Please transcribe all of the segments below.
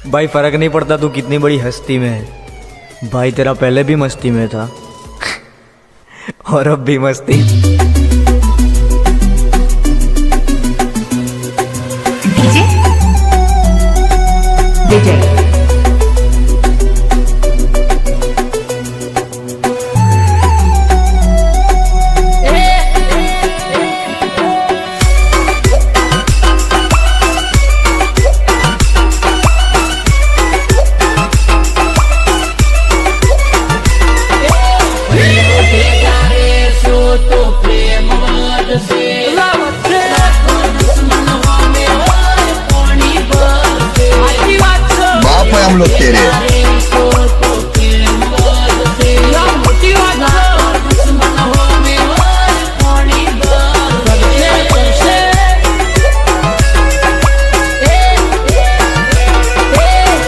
भाई फर्क नहीं पड़ता तू कितनी बड़ी हस्ती में है, भाई तेरा पहले भी मस्ती में था और अब भी मस्ती। डीजे विजय। हम लोग तेरे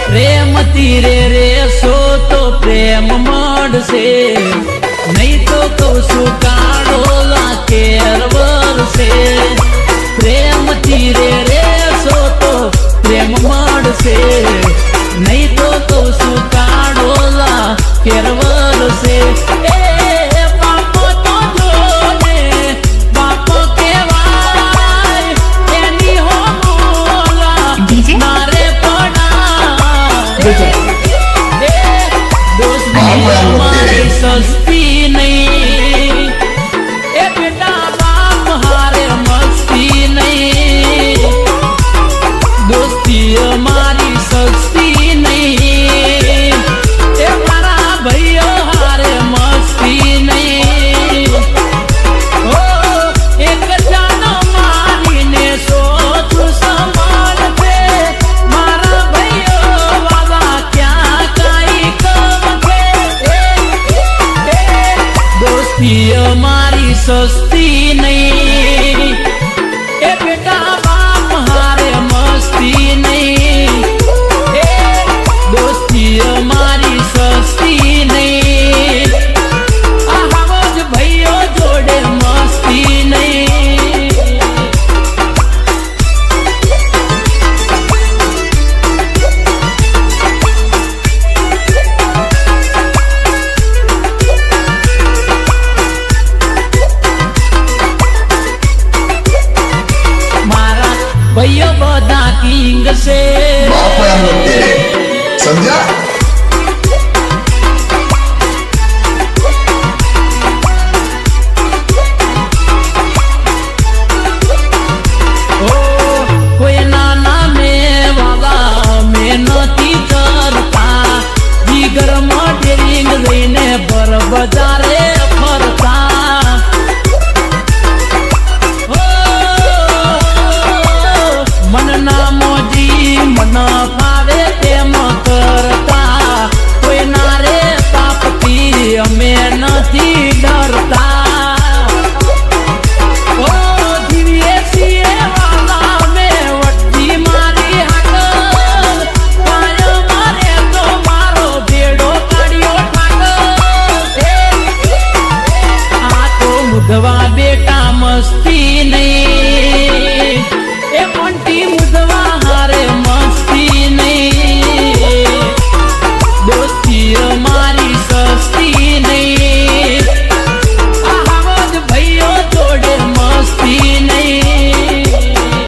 प्रेम तीरे रे सो तो प्रेम मड से नहीं तो कौसु काढ़ोला केरवर से। प्रेम तीरे रे सो तो प्रेम मड से नहीं तो कौसु काढ़ोला केरवर से। बापो तो जोने बापो के वाय एनी हो मोला डीजे मारे पड़ा विजय। दोस्त हमारी सस्ती नहीं